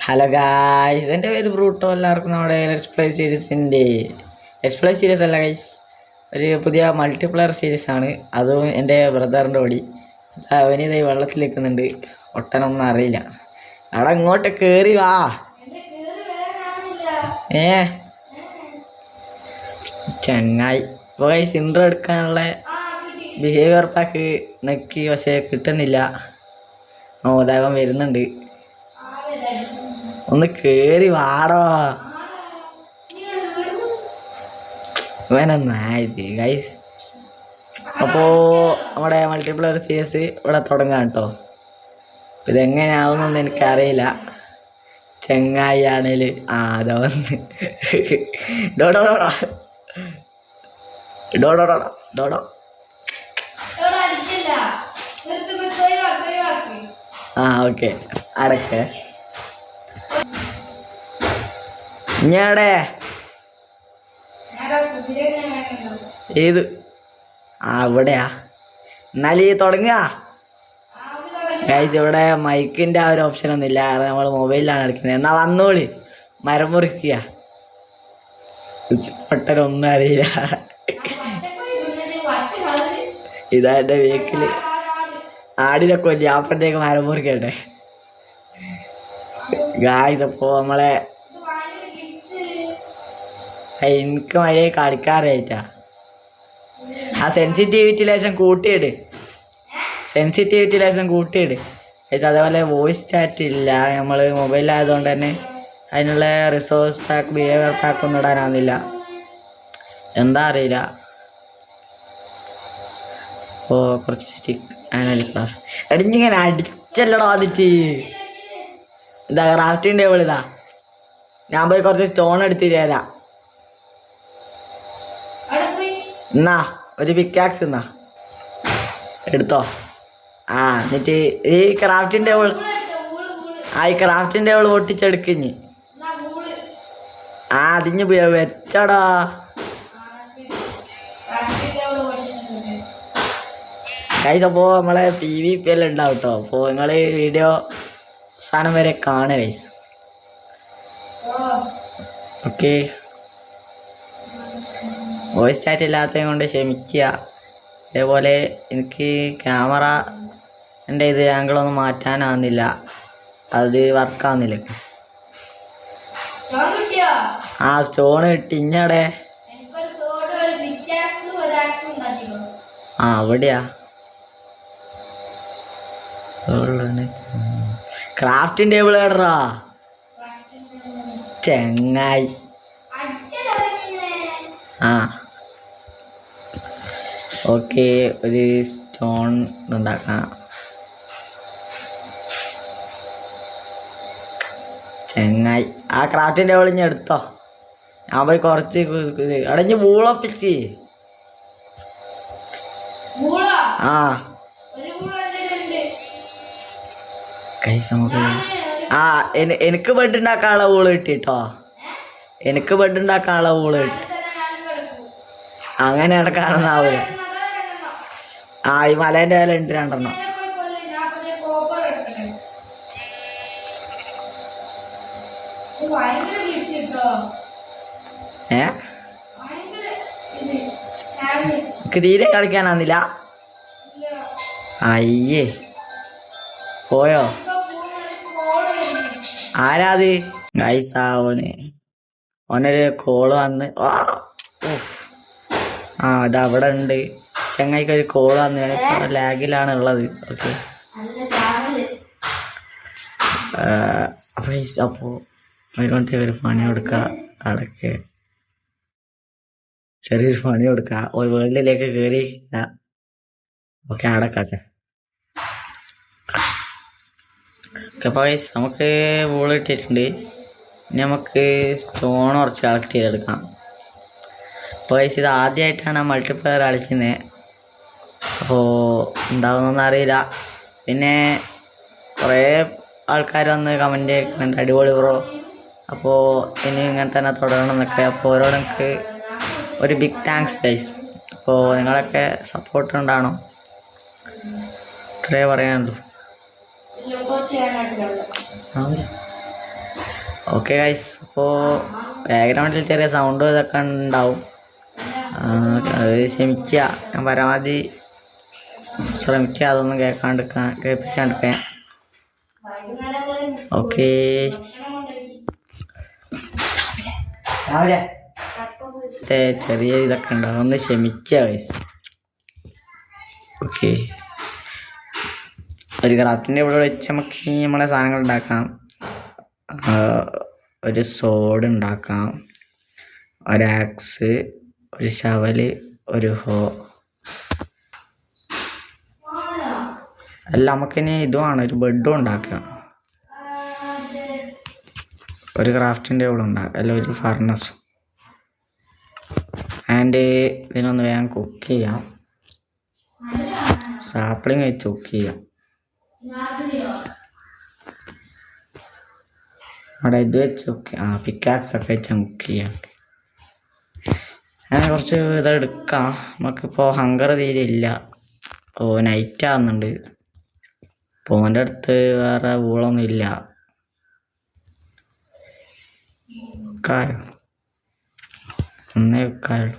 Hello guys, എൻ്റെ പേര് ബ്രൂട്ടോ. എല്ലാവർക്കും നമ്മുടെ ലെറ്റ്സ് പ്ലേ സീരീസ് അല്ല ഗൈസ്, ഒരു പുതിയ മൾട്ടിപ്ലെയർ സീരീസ് ആണ്. അതും എൻ്റെ ബ്രദറിൻ്റെ ഓടി അവനിത് വെള്ളത്തിൽ നിൽക്കുന്നുണ്ട്. ഒട്ടനൊന്നും അറിയില്ല. അവിടെ ഇങ്ങോട്ട് കയറി വാ. ചങ്ങായി ഇപ്പോൾ ഗൈസ് ഇൻട്രോ എടുക്കാനുള്ള ബിഹേവിയർ പാക്ക് നെക്കി, പക്ഷേ കിട്ടുന്നില്ല. ദൈവം വരുന്നുണ്ട്. ഒന്ന് കേറി വാടോ. വേണമെന്നായത് ഗൈസ്. അപ്പോൾ നമ്മുടെ മൾട്ടിപ്ലെയർ സീരീസ് ഇവിടെ തുടങ്ങാം കേട്ടോ. ഇതെങ്ങനെയാവുന്നൊന്നും എനിക്കറിയില്ല. ചെങ്ങായി ആണേൽ അതാ വന്ന് ഡോഡോ ഓക്കെ അടക്കേ ഞാടെ ഏത് അവിടെയാ. എന്നാലും ഈ തുടങ്ങുക ഗൈസ്. ഇവിടെ മൈക്കിൻ്റെ ആ ഒരു ഓപ്ഷൻ ഒന്നും ഇല്ല, കാരണം നമ്മൾ മൊബൈലിലാണ് കളിക്കുന്നത്. എന്നാൽ വന്നോളി, മരം മുറിക്കുക. പെട്ടെന്നൊന്നും അറിയില്ല. ഇതാ എൻ്റെ വീക്കിൽ ആടിനൊക്കെ വലിയ അപ്പോഴത്തേക്ക് മരം മുറിക്കട്ടെ ഗായ്സ്. അപ്പോൾ നമ്മളെ എനിക്ക് മര്യാദ കളിക്കാറായിട്ടാ. ആ സെൻസിറ്റിവിറ്റി ലേശം കൂട്ടിയിട് ഗൈസ്. അതേപോലെ വോയിസ് ചാറ്റ് ഇല്ല, നമ്മൾ മൊബൈലിലായതുകൊണ്ട് തന്നെ അതിനുള്ള റിസോഴ്സ് പാക്ക്, ബിഹേവിയർ പാക്ക് ഒന്നും ഇടാനാവുന്നില്ല. എന്താ അറിയില്ല. ഓ കുറച്ച് സ്റ്റിക്ക് ക്ലാസ് എടിഞ്ഞിങ്ങനെ അടിച്ചല്ലടോ വന്നിട്ട്. ഇതാ ക്രാഫ്റ്റിംഗ് ടേബിൾ. ഇതാ ഞാൻ പോയി കുറച്ച് സ്റ്റോൺ എടുത്ത് തരാം. എന്നാ ഒരു പിക്കാക്സ് എന്നാ എടുത്തോ. എന്നിട്ട് ഈ ക്രാഫ്റ്റിംഗ് ടേബിൾ പൊട്ടിച്ചെടുക്കിഞ്ഞ്. അതിഞ്ഞ് വെച്ചടാ. ഗൈസ്, അപ്പോൾ നമ്മളെ PvP എല്ലാം ഉണ്ടാവും കേട്ടോ. അപ്പോൾ നിങ്ങൾ വീഡിയോ അവസാനം വരെ കാണുക ഗൈസ്. ഓക്കെ, വോയിസ് ചാറ്റ് ഇല്ലാത്തത് കൊണ്ട് ക്ഷമിക്കുക. അതേപോലെ എനിക്ക് ക്യാമറ എൻ്റെ ഇത് ആംഗിളൊന്നും മാറ്റാനാവുന്നില്ല, അത് വർക്കാവുന്നില്ല. സ്റ്റോൺ കിട്ടി. ഇഞ്ഞടെ അവിടെയാ ക്രാഫ്റ്റിംഗ് ടേബിൾ കേടറാ ചെങ്ങായി. ഓക്കെ, ഒരു സ്റ്റോൺ ഉണ്ടാക്കാം ചെങ്ങായി. ആ ക്രാഫ്റ്റിംഗ് ടേബിൾ ഇഞ്ഞ് എടുത്തോ. ഞാൻ പോയി കുറച്ച് അടഞ്ഞ് വൂളപ്പിക്ക്. നമുക്ക് എനിക്ക് ബെഡ് ഉണ്ടാക്കാനുള്ള വൂള് കിട്ടിട്ടോ. എനിക്ക് ബെഡ് ഉണ്ടാക്കാനുള്ള വൂള് കിട്ടി. അങ്ങനെ നടക്കാണെന്നാവൂല. ഈ മലേൻ്റെ വില ഉണ്ട് 2 എനിക്ക് തീരെ കളിക്കാനാന്നില്ല. അയ്യേ പോയോ. ആരാത് ഗൈസ്? ഓനൊരു കോള് വന്ന്. അതവിടെ ഉണ്ട്. ചങ്ങായിക്ക് ഒരു കോള് വന്ന്. ഇപ്പോൾ ലാഗിലാണ് ഉള്ളത്. ഓക്കെ, അപ്പോൾ അതിനകത്ത് ഒരു പണി കൊടുക്കുക. അടക്കെ ചെറിയൊരു പണി കൊടുക്കുക. ഒരു വേൾഡിലേക്ക് കയറി. ഓക്കെ, അടക്കാട്ടെ. അപ്പോൾ നമുക്ക് ബോൾ കിട്ടിയിട്ടുണ്ട്. ഇനി നമുക്ക് സ്റ്റോൺ കുറച്ച് കളക്ട് ചെയ്തെടുക്കാം. അപ്പോൾ ഇത് ആദ്യമായിട്ടാണ് മൾട്ടിപ്ലെയർ കളിക്കുന്നത്. അപ്പോൾ എന്താവുന്നൊന്നും അറിയില്ല. പിന്നെ കുറേ ആൾക്കാർ വന്ന് കമൻറ്റ് കേൾക്കുന്നുണ്ട്, അടിപൊളി ബ്രോ, അപ്പോൾ ഇനി ഇങ്ങനെ തന്നെ തുടരണം എന്നൊക്കെ. അപ്പോൾ ഓരോട് എനിക്ക് ഒരു ബിഗ് താങ്ക്സ് ഗൈസ്. അപ്പോൾ നിങ്ങളൊക്കെ സപ്പോർട്ട് ഉണ്ടാവണം, ഇത്രേ പറയാനുള്ളൂ. ഓക്കെ ഗൈസ്, അപ്പോൾ ബാക്ക്ഗ്രൗണ്ടിൽ ചെറിയ സൗണ്ട് ഇതൊക്കെ ഉണ്ടാവും, അത് ക്ഷമിക്കുക. ഞാൻ പരമാവധി ശ്രമിക്കുക അതൊന്നും കേൾപ്പിക്കാണ്ടിരിക്കാൻ. ഓക്കെ, ചെറിയ ഇതൊക്കെ ഉണ്ടാവും, ഒന്ന് ക്ഷമിക്കുക ഗൈസ്. ഓക്കെ, ഒരു ക്രാഫ്റ്റിൻ്റെ ഇവിടെ വെച്ച് നമുക്ക് നമ്മളെ സാധനങ്ങൾ ഉണ്ടാക്കാം. ഒരു സോഡ് ഉണ്ടാക്കാം, ഒരാക്സ്, ഒരു ശവല്, ഒരു ഹോ. അല്ല, നമുക്കിനി ഇതുമാണ് ഒരു ബെഡും ഉണ്ടാക്കാം, ഒരു ക്രാഫ്റ്റിൻ്റെ ഇവിടെ ഉണ്ടാക്കാം, അല്ല ഒരു ഫർണസും. ആൻഡ് ഇതിനൊന്ന് വേഗം കുക്ക് ചെയ്യാം, സാപ്ലിങ് വെച്ച് കുക്ക് ചെയ്യാം. അവിടെ ഇത് വെച്ച് കുക്ക്, പിക്കാക്സ് ഒക്കെ വെച്ച് കുക്ക് ചെയ്യാം. അങ്ങനെ കുറച്ച് ഇതെടുക്കാം. നമുക്കിപ്പോൾ ഹങ്കർ തീരെ ഇല്ല. നൈറ്റ് ആവുന്നുണ്ട്. ഇപ്പോൾ എൻ്റെ അടുത്ത് വേറെ ഊളൊന്നും ഇല്ല. ഒന്നേ വെക്കാറുള്ളൂ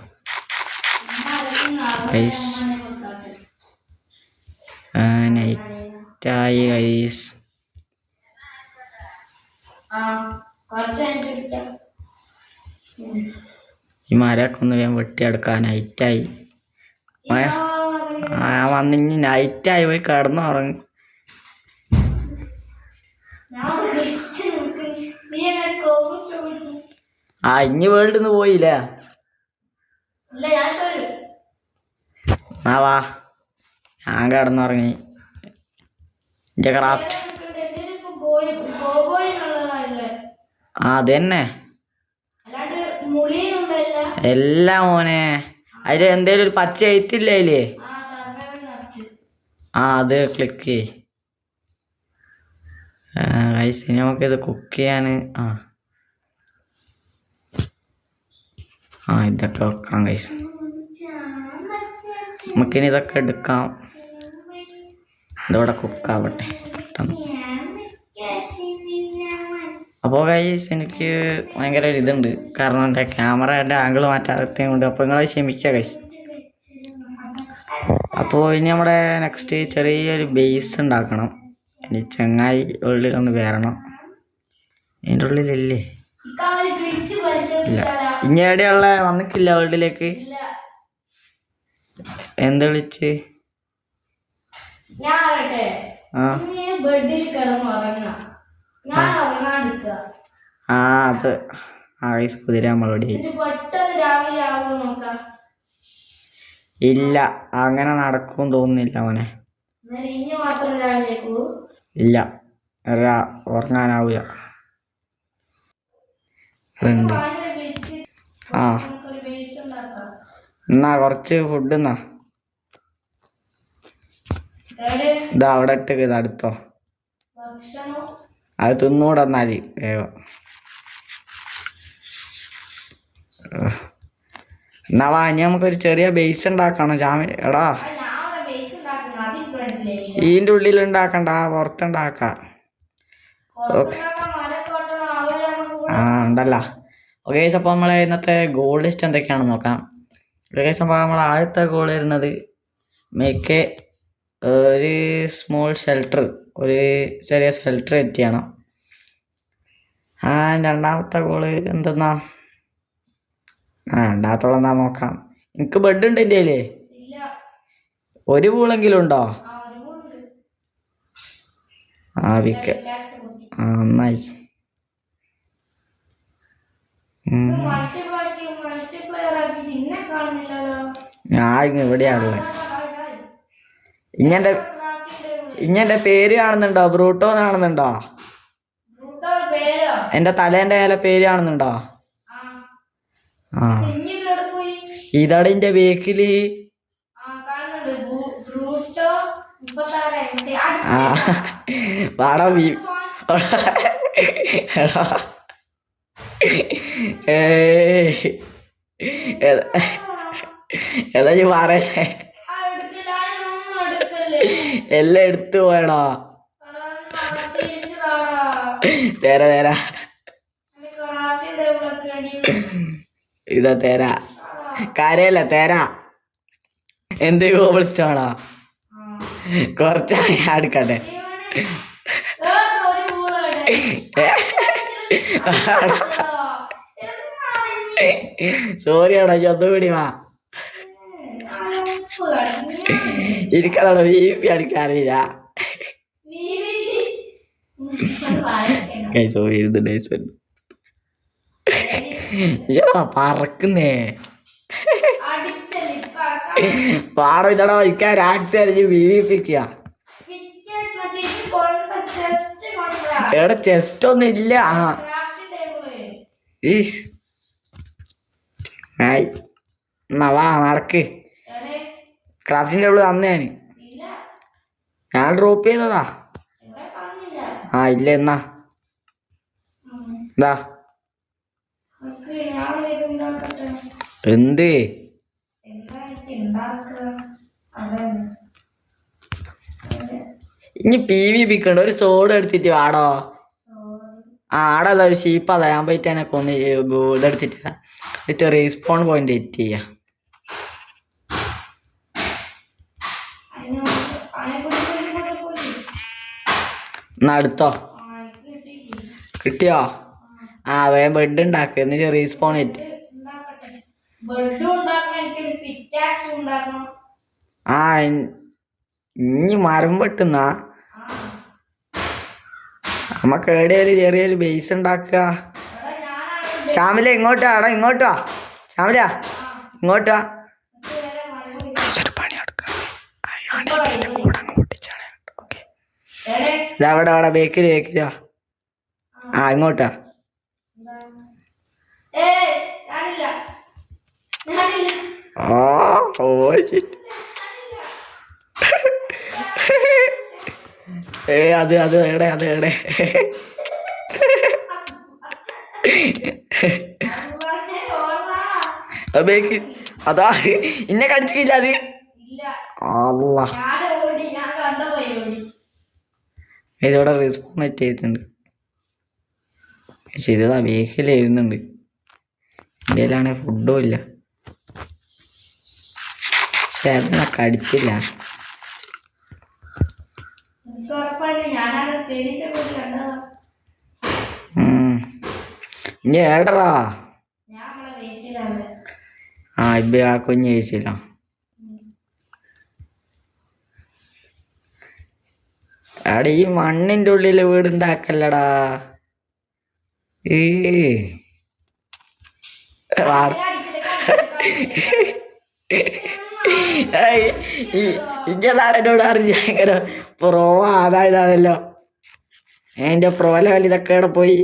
ഗൈസ്. നൈറ്റായി ഗൈസ്. ഈ മരമൊക്കെ ഒന്ന് വേഗം വെട്ടിയെടുക്കാൻ. നൈറ്റായി വന്നിഞ്ഞ് നൈറ്റായി പോയി കിടന്നുറങ്ങി. ഇഞ്ഞ് വേൾഡിൽ നിന്ന് പോയില്ലേ? വാ, ഞാൻ കിടന്നുറങ്ങി. എൻ്റെ ക്രാഫ്റ്റ് അതന്നെ എല്ലാ മോനെ. അതിൽ എന്തേലും ഒരു പച്ച എഴുത്തില്ലേ അതില്? അത് ക്ലിക്ക് ചെയ്. ഇനി നമുക്കിത് കുക്ക് ചെയ്യാൻ ഇതൊക്കെ വെക്കാം ഗൈസ്. നമുക്കിനി ഇതൊക്കെ എടുക്കാം. ഇതോടെ കുക്കാവട്ടെ. അപ്പോൾ ഗൈസ്, എനിക്ക് ഭയങ്കര ഒരു ഇതുണ്ട്, കാരണം എൻ്റെ ക്യാമറയുടെ ആംഗിൾ മാറ്റാത്തതും കൊണ്ട്. അപ്പോൾ നിങ്ങൾ ക്ഷമിക്കുക ഗൈസ്. അപ്പോൾ ഇനി നമ്മുടെ നെക്സ്റ്റ് ചെറിയൊരു ബേസ് ഉണ്ടാക്കണം. ഇനി ചങ്ങായി ഉള്ളിലൊന്ന് കയറണം. ഇതിൻ്റെ ഉള്ളിലില്ലേ? ഇല്ല. ഇനി എവിടെയുള്ള വന്നിക്കില്ല വേൾഡിലേക്ക്? എന്ത് വിളിച്ച്? അത് ഗൈസ്, കുതിര നമ്മളോട് ഇല്ല, അങ്ങനെ നടക്കും തോന്നുന്നില്ല മോനെ. ഇല്ല, ഉറങ്ങാനാവൂല. എന്നാ കുറച്ച് ഫുഡ് എന്നാ ഇതാ അവിടെ ഇട്ട് അടുത്തോ. അത് തിന്നൂടെ എന്നാല് വേഗം. എന്നാ വാ, ഇനി നമുക്കൊരു ചെറിയ ബേസ് ഉണ്ടാക്കണം. എടാ, ഇതിൻ്റെ ഉള്ളിൽ ഉണ്ടാക്കണ്ട, പുറത്തുണ്ടാക്കാം. ഓക്കെ, ഉണ്ടല്ലോ. ഓക്കെ ഗൈസ്, അപ്പോൾ നമ്മളെ ഇന്നത്തെ ഗോൾ ലിസ്റ്റ് എന്തൊക്കെയാണെന്ന് നോക്കാം. ഗൈസ്, അപ്പോൾ നമ്മൾ ആദ്യത്തെ ഗോൾ വരുന്നത് മേക്ക് ഒരു സ്മോൾ ഷെൽട്ടർ, ഒരു ചെറിയ ഷെൽട്ടർ സെറ്റ് ചെയ്യണം. രണ്ടാമത്തെ ഗോള് എന്തെന്നാ? രണ്ടാമത്തോളം എന്താ നോക്കാം. എനിക്ക് ബെഡ് ഉണ്ട് എൻ്റെ കയ്യിലേ. ഒരു പൂളെങ്കിലും ഉണ്ടോ? നന്നായി. ഞാൻ ഇവിടെയാണുള്ളത്. ഇഞ്ഞെന്റെ പേര് കാണുന്നുണ്ടോ? ബ്രൂട്ടോ കാണുന്നുണ്ടോ? എന്റെ തലേന്റെ മേലെ പേര് കാണുന്നുണ്ടോ? ഇതാണ് എന്റെ ബേക്കില്. പാടാ ഏതാ നീ പറയട്ടെ? എല്ലാം എടുത്തു പോയടാ. തരാ ഇതാ തേരാ കരയല്ല തേരാ എന്ത് കോബിൾ സ്റ്റോണോ കുറച്ചാണ് ഞാൻ എടുക്കട്ടെ സോറിയാണോ ചൊന്നുകൂടി വാ എനിക്കതോടെ വീപ്പി അടിക്കാറില്ല പറക്കുന്നേ പാടം ഇതടോ ഇക്കാൻ ആക്സ് അടിച്ച് വീപ്പിക്കുക എവിടെ ചെസ്റ്റ് ഒന്നും ഇല്ല എന്നാ വാ നടക്ക് ക്രാഫ്റ്റിംഗ് ടേബിൾ തന്നേ ഞാൻ ഡ്രോപ്പ് ചെയ്തതാ ആ ഇല്ല എന്നാ എന്താ എന്ത് ഇനി പി വി പിക്കണ്ട ഒരു സോഡ് എടുത്തിട്ട് വാടോ ആടെ അതാ ഒരു ഷീപ്പ് അതാ ഞാൻ പോയിട്ട് എനക്ക് ഒന്ന് ഇതെടുത്തിട്ട് റീസ്പോൺ പോയിന്റ് എറ്റ് ചെയ്യാ എന്നാ അടുത്തോ കിട്ടിയോ ആ വേഗം ബെഡ് ഉണ്ടാക്കുക എന്നിട്ട് റീസ്പോൺ എറ്റ് ആ ഇനി മരം വെട്ടുന്ന നമ്മക്ക് എവിടെയാലും ചെറിയൊരു ബേസ് ഉണ്ടാക്കുക ശ്യാമില ഇങ്ങോട്ടാ എടാ ഇങ്ങോട്ടാ ശ്യാമില ഇങ്ങോട്ടാ അവിടെ അവിടെ ബേക്കില് ബേക്കിലാ ആ ഇങ്ങോട്ടാ ഓ അത് എടെ അത് എടെ ബേക്ക് അതാ ഇന്നെ കടിച്ചില്ല അത് അല്ലാ ഇതോടെ റെസ്പോണ്ട് ചെയ്തിട്ടുണ്ട് ശരിതാ ബേക്കിൽ എഴുതുന്നുണ്ട് എൻ്റെ കയ്യിലാണെങ്കിൽ ഫുഡും ഇല്ല പക്ഷെ അതിനെ കടിച്ചില്ല ഇനി ഏടറാ ആ ഇപ്പൊ ആ കുഞ്ഞ് കഴിച്ചില്ല എടാ ഈ മണ്ണിന്റെ ഉള്ളില് വീടുണ്ടാക്കല്ലടാ ഇങ്ങനെ എന്നോട് അറിഞ്ഞ ഇങ്ങനെ പ്രോ അതായതാണല്ലോ എന്റെ പ്രോ ലെവൽ ഇതൊക്കെ ഇവിടെ പോയി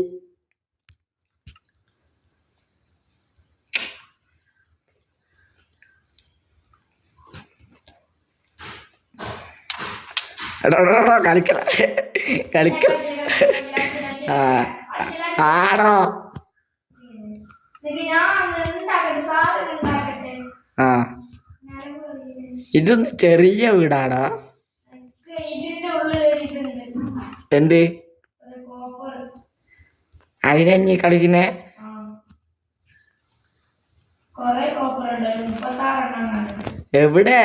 കളിക്കല കളിക്കല ആടോ ആ ഇതൊന്ന് ചെറിയ വീടാടാ എന്ത് അതിനെ കളിക്കുന്നേ എവിടെ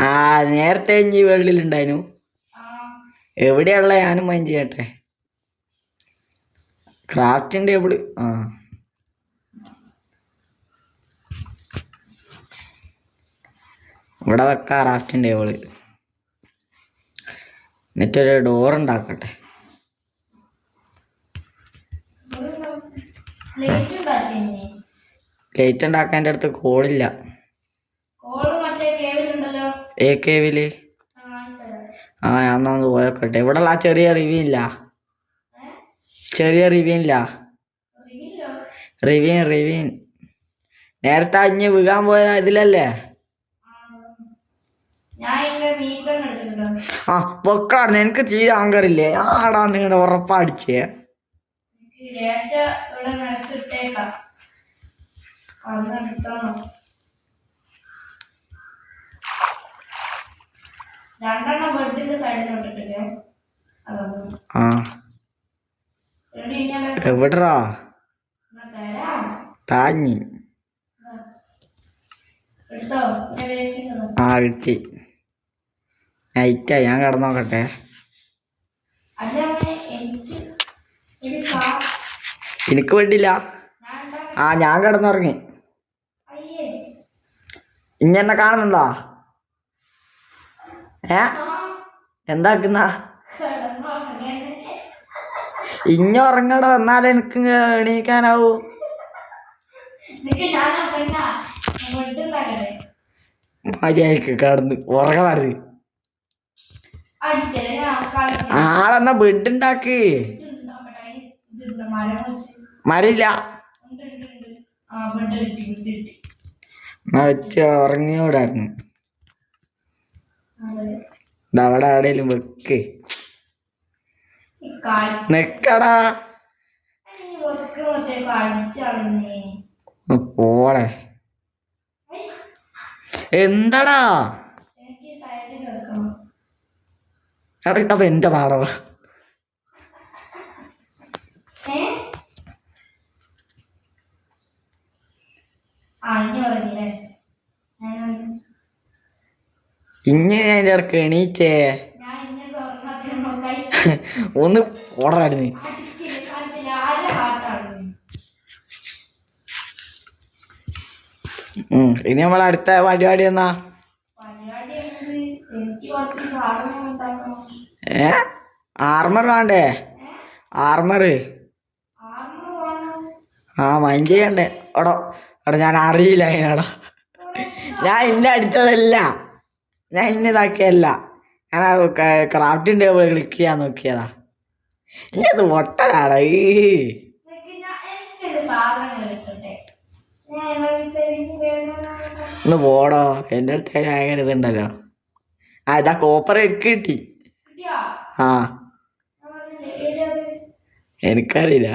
ആ നേരത്തെ ഇനി വെള്ളിലുണ്ടായിരുന്നു എവിടെയുള്ള ഞാനും മൈൻഡ് ചെയ്യട്ടെ ക്രാഫ്റ്റിംഗ് ടേബിള് ആ ഇവിടെ വെക്കാം ക്രാഫ്റ്റിംഗ് ടേബിള് എന്നിട്ടൊരു ഡോർ ഉണ്ടാക്കട്ടെ ലൈറ്റ് ഉണ്ടാക്കാൻ എൻ്റെ അടുത്ത് കോളില്ല ഏ കേവില് ആ ഞാൻ ഒന്ന് പോയോക്കട്ടെ ഇവിടെ ആ ചെറിയ റിവ്യൂ ഇല്ല റിവ്യൂ നേരത്തെ അഞ്ഞ് വീഴാൻ പോയ ഇതിലല്ലേ ആ വെക്കാടുന്ന് എനിക്ക് തീരെ ആങ്കറില്ലേ ആടാ നിങ്ങളുടെ ഉറപ്പടിച്ചേ ആ എവിടറാ താഞ്ഞി ആ കിട്ടി നൈറ്റാ ഞാൻ കിടന്നോക്കട്ടെ എനിക്ക് വേണ്ടില്ല ആ ഞാൻ കിടന്നുറങ്ങി ഇഞ്ഞെന്നെ കാണുന്നുണ്ടോ എന്താക്കുന്ന ഉറങ്ങട വന്നാലേ എനിക്ക് എണീക്കാനാവൂ മര്യാദക്ക് കിടന്ന് ഉറങ്ങാറ് ആളെന്നാ ബെഡ് ഉണ്ടാക്ക് മരയില്ല വെച്ച് ഉറങ്ങിയോടായിരുന്നു അവിടെ എവിടെയും വെക്ക് നിക്കടാ പോളെ എന്താടാ അപ്പൊ എന്റെ പാടോ ഇങ്ങനെ അതിന്റെ ഇടക്ക് എണീച്ചേ ഒന്ന് ഓടായിരുന്നു ഇനി നമ്മൾ അടുത്ത പരിപാടി എന്നാ ആർമർ വേണ്ടേ ആർമർ ആ മൈൻഡ് ചെയ്യണ്ടേ എടോ എടാ ഞാൻ അറിയില്ല അതിനാടോ ഞാൻ ഇന്നെ അടിച്ചതല്ല ഞാൻ ഇന്നതാക്കിയല്ല ഞാൻ ക്രാഫ്റ്റിംഗ് ടേബിൾ ക്ലിക്ക് ചെയ്യാൻ നോക്കിയതാ ഇന്നത് ഒട്ടനാടാ ഒന്ന് പോടോ എൻ്റെ അടുത്ത് ഭയങ്കര ഇതുണ്ടല്ലോ ആ ഇതാ കോപ്പർ കിട്ടി ആ എനിക്കറിയില്ല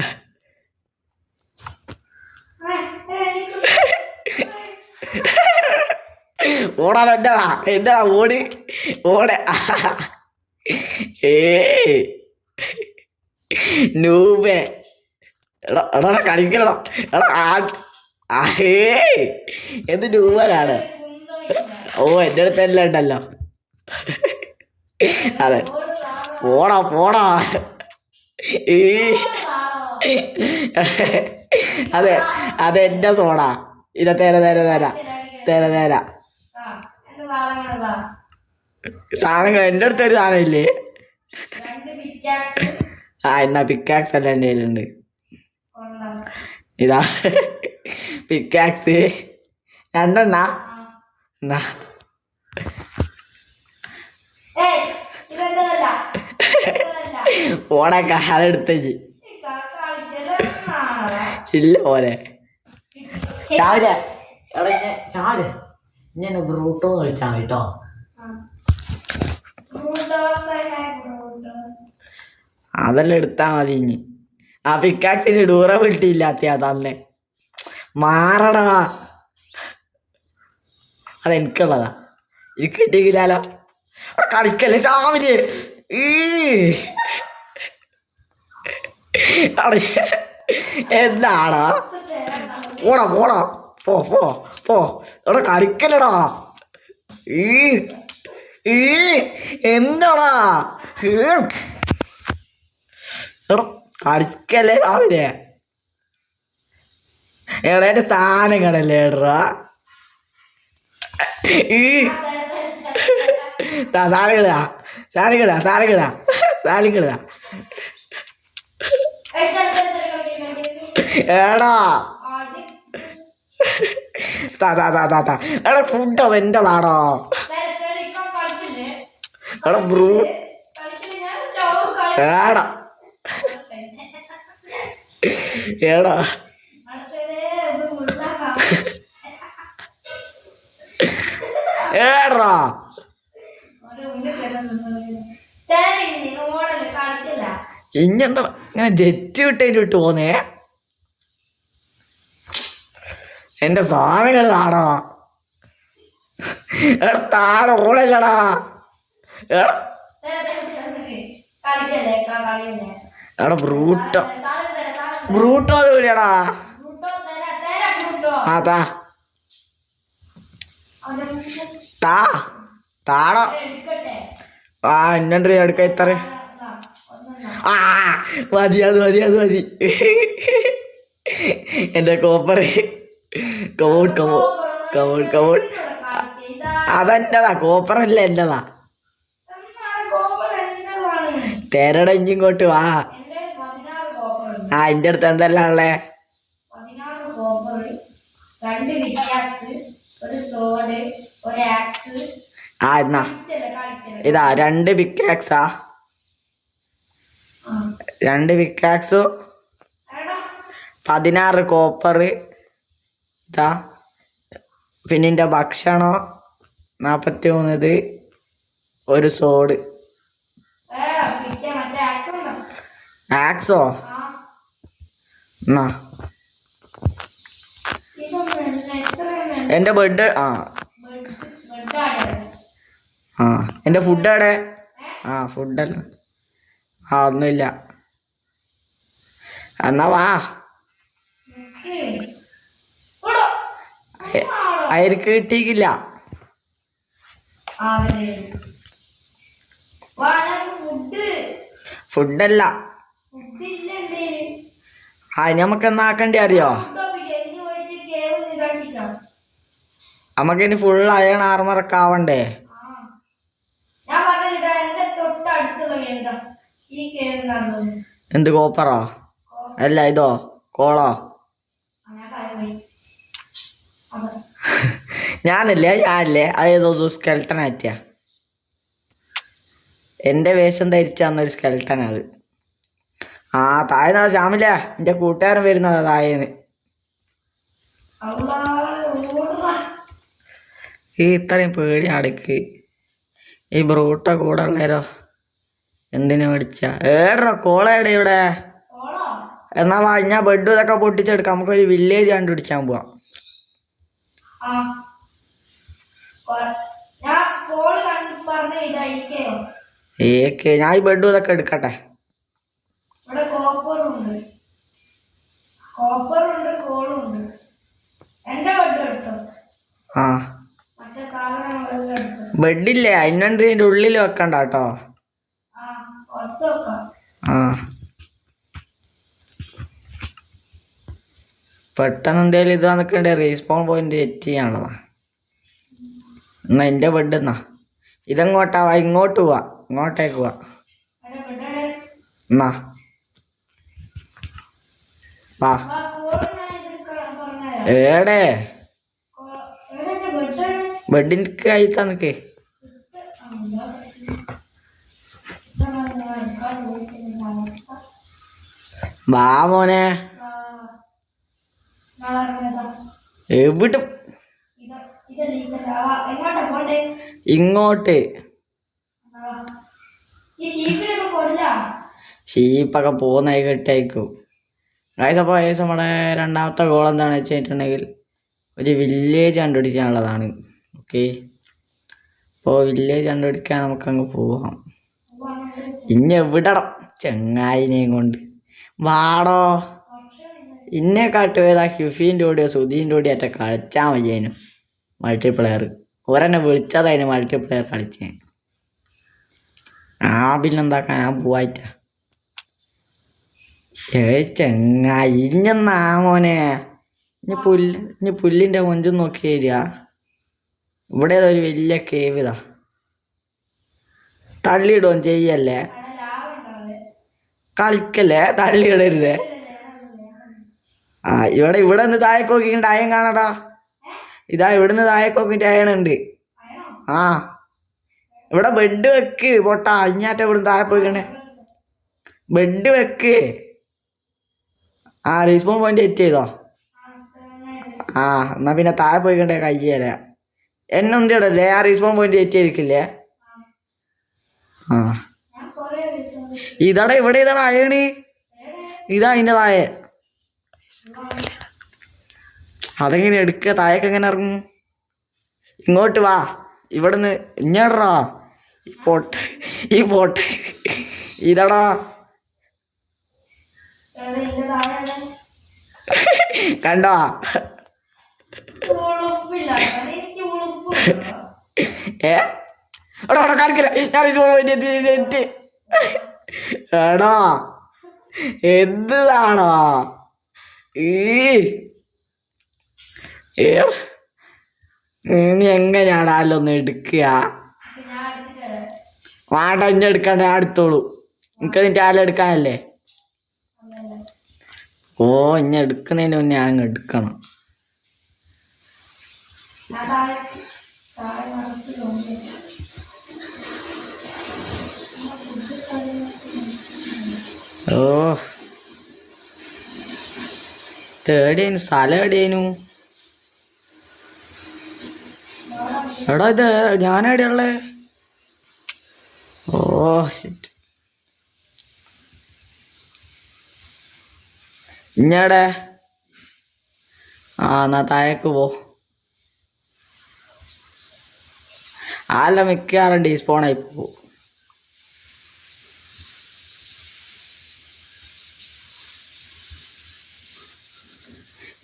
ഓടാനോ എന്താ ഓടി ഓടെ നൂബേ എടാ എടാ കളിക്കണോ എടാ എന്ത് നൂബനാണ് ഓ എൻ്റെ അടുത്ത് എല്ലാം ഉണ്ടല്ലോ അതെ പോടാ പോടാ അതെ അതെന്റെ സോണാ ഇതാ തേര തേര തേര തേര തേര സാധനങ്ങൾ എൻ്റെ അടുത്ത് ഒരു സാധനം ഇല്ലേ ആ എന്നാ പിക്കാക്സ് എല്ലാം എൻ്റെ കയ്യിലുണ്ട് ഇതാ പിക്കാക്സ് രണ്ടെണ്ണ എന്നാ ഓണക്ക അതെടുത്തേക്ക് ഇല്ല പോലെ ഷാവിലെ ഷാവിലെ ഞാൻ ബ്രൂട്ടോ കളിച്ചാ കേട്ടോ അതെല്ലാം എടുത്താ മതി ഇനി ആ പിക്കാക്സിന് ഡൂറ വിട്ടില്ലാത്ത തന്നെ മാറടാ അതെനിക്കുള്ളതാ എനിക്ക് കിട്ടിയില്ലാലോ കളിക്കല്ലേ ചാവില് എന്താടാ പോടാ പോടാ പോ പോ പോ ഇവിടെ കളിക്കലടാ എന്താടാ എടാ കളിക്കല്ലേ രാവിലെ എടേന്റെ സാധനങ്ങളല്ലേ ഏടാ സാധനങ്ങളാ സാധനങ്ങളാ സാധനങ്ങളാ സാധനങ്ങളാ എടാ എടാ ഫുഡ് അത് എൻ്റെ നാടോ എടാ ബ്രൂ ഏടാ ഏടാ ഏടാ ഇഞ്ഞെന്താ ഇങ്ങനെ ജെറ്റ് വിട്ട് പോന്നേ എന്റെ സാധനങ്ങൾ താടോ എടാ താഴെ ഓടല്ലടാ എടാ ബ്രൂട്ടോ ബ്രൂട്ടോ വിളിയടാ. ആ താ താ താടോ. ആ ഇന്നെ എടുക്ക ഇത്ര. ആ മതി അത് മതി അത് മതി. എന്റെ copper come on come on come on come on. അതെന്റെതാ, കോപ്പറല്ല എന്റെതാ. തേരട ഇങ്ങോട്ട് വാ. ആ എന്റെ അടുത്ത് എന്തെല്ലാം ഉള്ളേ? ആ എന്നാ ഇതാ 2 പിക്കാക്സാ, 2 പിക്കാക്സും 16 കോപ്പർ. ഇതാ പിന്നെ എൻ്റെ ഭക്ഷണം 43, ഒരു സോഡ്. ആക്സോ എന്നാ എൻ്റെ ബെഡ്. ആ ആ എൻ്റെ ഫുഡ് എവിടെ? ആ ഫുഡല്ല. ആ ഒന്നുമില്ല. എന്നാ വാ. അയർക്ക് കിട്ടിയില്ല. ഫുഡല്ല. ആ നമുക്ക് എന്നാ ആക്കണ്ടേ അറിയോ? നമുക്കിനി ഫുൾ അയൺ ആർമറൊക്കെ ആവണ്ടേ? എന്ത് കോപ്പറോ? അല്ല ഇതോ കോളോ? ഞാനല്ലേ അതേതോ സ്കെൽട്ടൺ ആറ്റിയ. എൻ്റെ വേഷം ധരിച്ചാന്നൊരു സ്കെൽട്ടനാ അത്. ആ താഴ്ന്ന ശ്യാമില്ല, എൻ്റെ കൂട്ടുകാരൻ വരുന്നതാ താഴേന്ന്. ഈ ഇത്രയും പേടി അടക്ക്. ഈ ബ്രൂട്ട കൂടെ ഉള്ളേരോ എന്തിനു മേടിച്ച ഏടോ കോളേടെ ഇവിടെ. എന്നാ വാ, ഞാൻ ബെഡ് ഇതൊക്കെ പൊട്ടിച്ചെടുക്കാം. നമുക്കൊരു വില്ലേജ് കണ്ടുപിടിച്ചാൻ പോവാം. ഏക്കെ ഞാൻ ഈ ബെഡ് ഇതൊക്കെ എടുക്കട്ടെ. ആ ബെഡില്ലേ ഇൻവെന്ററിന്റെ ഉള്ളിൽ വെക്കണ്ട കേട്ടോ. ആ പെട്ടെന്ന് എന്തേലും ഇത് നിൽക്കണ്ടേ? റീസ്പോൺ പോയിന്റ് സെറ്റ് ചെയ്യാനുള്ളതാ. എന്നാ എൻ്റെ ബെഡ് എന്നാ ഇതെങ്ങോട്ടാ? വാ ഇങ്ങോട്ട് പോവാ, ഇങ്ങോട്ടേക്ക് പോവാ. എന്നാ വാ. ഏടേ ബെഡിൻ്റെ കയ്ത്താ നിക്ക്. വാ മോനെ. എവിടെ? ഇങ്ങോട്ട്. ഷീപ്പൊക്കെ പോകുന്നായി കിട്ടേക്കും. അപ്പോൾ ഏകദേശം നമ്മുടെ രണ്ടാമത്തെ ഗോൾ എന്താണെന്ന് വെച്ചിട്ടുണ്ടെങ്കിൽ ഒരു വില്ലേജ് കണ്ടുപിടിക്കാനുള്ളതാണ്. ഓക്കെ, അപ്പോൾ വില്ലേജ് കണ്ടുപിടിക്കാൻ നമുക്കങ്ങ് പോവാം. ഇന്നെ എവിടണം ചെങ്ങായിനെയും കൊണ്ട് വാടോ. ഇന്നെ കാട്ടുപോയതാ ക്യുഫീൻ്റെ കൂടെയോ സുധീൻ്റെ കൂടെയോ ഒറ്റ കളിച്ചാൽ മതിയേനും മൾട്ടിപ്ലെയർ. ഒരെന്നെ വിളിച്ചതായിരുന്നു മൾട്ടിപ്ലെയർ കളിച്ച്. ആ പിന്നെന്താക്കാൻ ഞാൻ പോവായിട്ട. ചെങ്ങായി ഇഞ്ഞെന്നാ മോനെ. ഇനി പുല്ലിൻ്റെ കൊഞ്ചും നോക്കി തരിക. ഇവിടെ ഒരു വലിയ കേവ് ഇതാ. തള്ളിയിടുകയും ചെയ്യല്ലേ, കളിക്കല്ലേ, തള്ളിയിടരുതേ. ആ ഇവിടെ നിന്ന് താഴേക്ക് നോക്കിയിട്ട് അയൺ കാണടാ. ഇതാ ഇവിടുന്ന് താഴേക്ക് നോക്കിയിട്ട് അയണുണ്ട്. ആ ഇവിടെ ബെഡ് വെക്ക് പൊട്ടാ. ഇഞ്ഞാറ്റ ഇവിടുന്ന് താഴെ പോയിക്കണേ. ബെഡ് വെക്ക്. ആ റീസ്പോൺ പോയിന്റ് സെറ്റ് ചെയ്തോ? ആ എന്നാ പിന്നെ താഴെ പോയിക്കണ്ടേ കയ്യല്ലേ. എന്നെ ഒന്നും ഇടല്ലേ, ആ റീസ്പോൺ പോയിന്റ് സെറ്റ് ചെയ്തിട്ടില്ലേ? ആ ഇതാടാ ഇവിടെ ഇതാടാ അയണ്. ഇതാ അതിൻ്റെ താഴെ. അതെങ്ങനെ എടുക്കുക? താഴേക്ക് എങ്ങനെ ഇറങ്ങും? ഇങ്ങോട്ട് വാ. ഇവിടുന്ന് ഇഞ്ഞാടാ ഈ പോട്ടെ ഇതാടാ. കണ്ടോ? ഏ എടാ കാണിക്കില്ല ഞാൻ എടാ എന്താണോ നീ എങ്ങനെയാണ് അല്ലൊന്ന് എടുക്കുക? വേണ്ട ഇഞ്ഞ എടുക്കാണ്ട് ഞാൻ എടുത്തോളൂ. എനിക്ക് നിന്റെ ആലം എടുക്കാനല്ലേ? ഓ ഇഞ്ഞ എടുക്കുന്നതിന് മുന്നേ ഞാൻ അങ്ങ് എടുക്കണം. ഓ എവിടെയായിരുന്നു സ്ഥലം? എവിടെയായിരുന്നു? എടാ ഇത് ഞാനെവിടെയുള്ളേ? ഓ ശരി ഇഞ്ഞടെ എന്നാ താഴേക്ക് പോ. ആല്ല മിക്കാറും ഡീസ്പോണായി പോകും.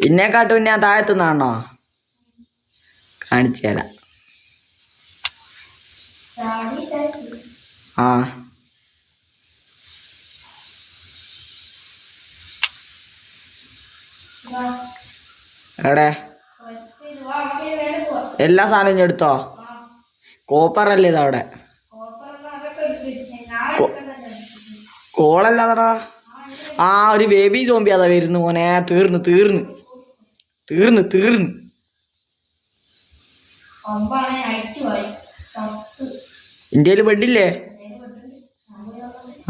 ഇന്നെക്കാട്ടും ഞാൻ താഴത്തുനിന്നാണോ? കാണിച്ചു തരാം. ആ എവിടെ എല്ലാ സാധനവും ഇഞ്ഞ് എടുത്തോ? കോപ്പറല്ലേ ഇതവിടെ? കോളല്ലാതടാ. ആ ഒരു ബേബി സോംബി അതാ വരുന്നു മോനെ. തീർന്ന് തീർന്ന് തീർന്ന് തീർന്ന് ഇന്ത്യയിൽ ബെഡില്ലേ?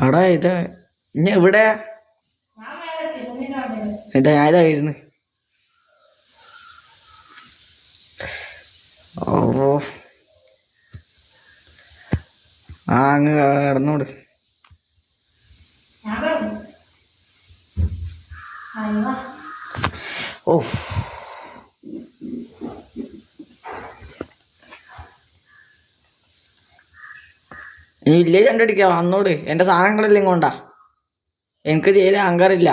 അടാ ഇത് ഇഞ്ഞ എവിടെ? ഇതാ ഞാൻ ഇതായിരുന്നു. ഓ ആ അങ്ങ് കിടന്നോട്. ഓ ഇനി വില്ലേജ് കണ്ടുപിടിക്കാം. വന്നോട്. എൻ്റെ സാധനങ്ങളെല്ലാം കൊണ്ടാ. എനിക്ക് തീരെ അഹങ്കാറില്ല.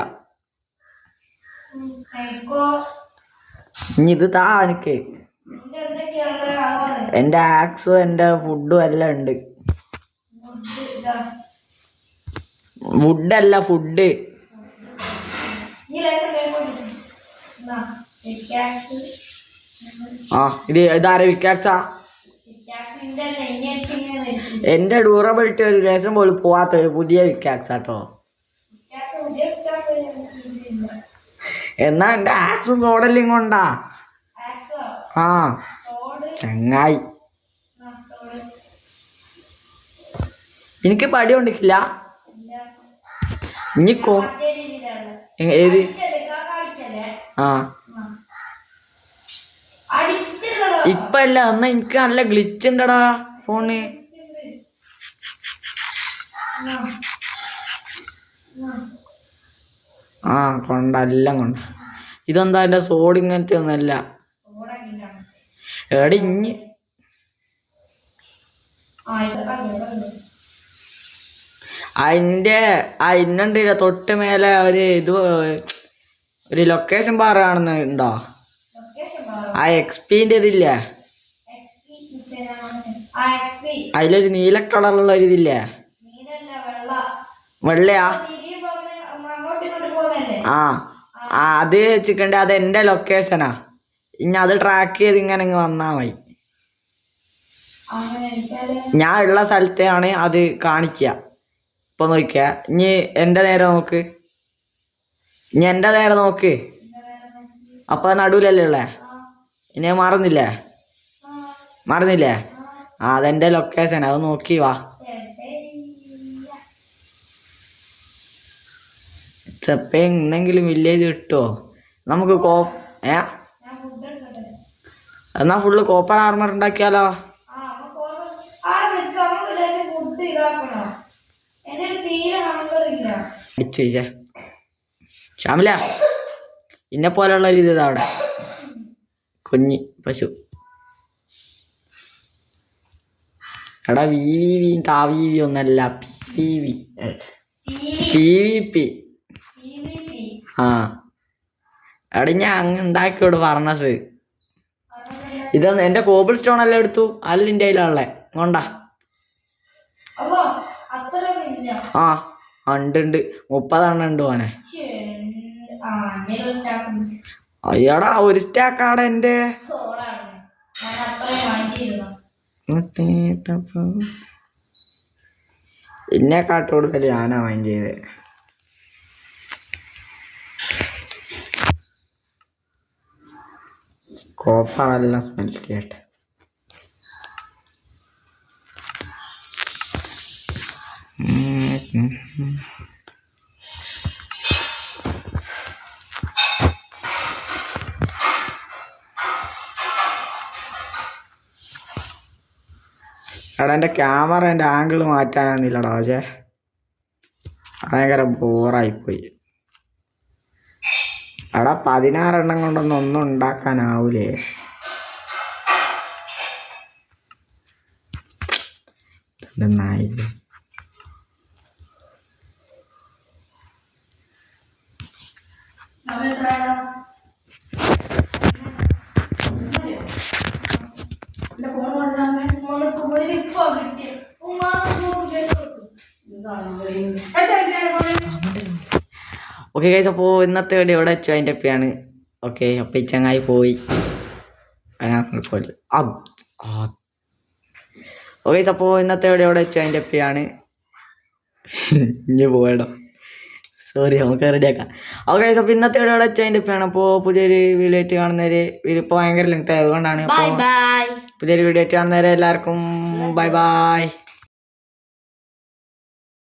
ഇനി ഇത് താ എനിക്ക്. എൻ്റെ ആക്സും എൻ്റെ ഫുഡും എല്ലാം ഉണ്ട്. വുഡല്ല ഫുഡ്. ആ ഇതാരെ വിക്കാക്സാ? എൻ്റെ ഡ്യൂറബിലിറ്റി ഒരു ലേശം പോലും പോവാത്ത ഒരു പുതിയ വിക്കാക്സാട്ടോ. എന്നാ എൻ്റെ ആക്സും തോടെല്ലാം കൊണ്ടാ. ആ ചങ്ങായി എനിക്ക് പടി കൊണ്ടിക്കില്ല. ഇനിക്കോ ഏത്? ആ ഇപ്പൊ അല്ല എന്നാ എനിക്ക് നല്ല ഗ്ലിച്ച് ഉണ്ടടാ ഫോണ്. ആ കൊണ്ട എല്ലാം കൊണ്ട. ഇതെന്താ എൻ്റെ സോഡ് ഇങ്ങനത്തെ ഒന്നല്ല. എവിടെ ഇഞ്ഞ് അതിൻ്റെ ആ ഇന്നുണ്ടില്ല തൊട്ട് മേലെ ഒരു ഇത് ഒരു ലൊക്കേഷൻ ബാർ കാണുന്നുണ്ടോ? ആ എക്സ്പീൻ്റെ ഇതില്ലേ? അതിലൊരു നീല കളറുള്ള ഒരു ഇതില്ലേ? വെള്ളയാ? ആ ആ അത് വെച്ചിട്ടുണ്ട്. അത് എൻ്റെ ലൊക്കേഷനാ. ഇനി അത് ട്രാക്ക് ചെയ്ത് ഇങ്ങനെ വന്നാ മതി. ഞാൻ ഉള്ള സ്ഥലത്തെയാണ് അത് കാണിക്കുക. ഇപ്പൊ നോക്കിയ ഇനി എൻ്റെ നേരെ നോക്ക്. ഇനി എൻ്റെ നേരെ നോക്ക്. അപ്പൊ നടുവിലല്ലേ ഉള്ളേ? ഇനി മറന്നില്ലേ? മറന്നില്ലേ? ആ അതെൻ്റെ ലൊക്കേഷൻ. അത് നോക്കി വാ. ചെപ്പ എന്തെങ്കിലും വില്ലേജ് കിട്ടുമോ നമുക്ക്? എന്നാ ഫുള്ള് കോപ്പർ ആർമർ ഉണ്ടാക്കിയാലോ? ശ്യാമില ഇന്നെ പോലെയുള്ള ഒരു ഇത് അവിടെ കുഞ്ഞി പശു. എടാ വി താവി ഒന്നല്ല, PVP. ആ എടാ ഞാൻ അങ്ങ് ഉണ്ടാക്കിയോട് പറഞ്ഞത് ഇതൊന്ന് എൻ്റെ കോബിൾ സ്റ്റോൺ എല്ലാം എടുത്തു അല്ല എൻ്റെ കയ്യിലാണല്ലേ കൊണ്ടാ ആ ഉണ്ട് 30 ഉണ്ട് മോനെ അയ്യടാ ഒരു സ്റ്റാക്കാടെ എൻ്റെ എന്നെ കാട്ട് കൊടുക്കല് ഞാനാ മൈൻഡ് ചെയ്ത് കോപ്പാണെല്ലാം സ്മെൽ ചെയ്യട്ടെ എടാ എൻ്റെ ക്യാമറ എൻ്റെ ആംഗിൾ മാറ്റാനൊന്നുമില്ലടാ പക്ഷേ ഭയങ്കര ബോറായിപ്പോയി എടാ 16 കൊണ്ടൊന്നും ഒന്നും ഉണ്ടാക്കാനാവൂലേ നായില്ലേ ഓക്കെ ഗൈസ് അപ്പോൾ ഇന്നത്തെ വീഡിയോ ഇവിടെ വെച്ചു അതിൻ്റെ ഒക്കെയാണ് ഓക്കെ അപ്പോൾ ഈ ചങ്ങായി പോയി ഓക്കെ അപ്പോൾ ഇന്നത്തെ വീഡിയോ ഇവിടെ വെച്ചു അതിൻ്റെ ഒക്കെയാണ് ഇനി പോയടോ സോറി നമുക്ക് റെഡിയാക്കാം ഓക്കെ അപ്പോൾ ഇന്നത്തെ വീഡിയോ ഇവിടെ വെച്ചു അതിൻ്റെ ഒക്കെയാണ് അപ്പോൾ പുതിയൊരു വീഡിയോ ആയിട്ട് കാണുന്നവര് ഇപ്പോൾ ഭയങ്കര ലെങ്ത് ആയതുകൊണ്ടാണ് അപ്പോൾ പുതിയൊരു വീഡിയോ ആയിട്ട് കാണുന്നവരെ എല്ലാവർക്കും ബൈ ബൈ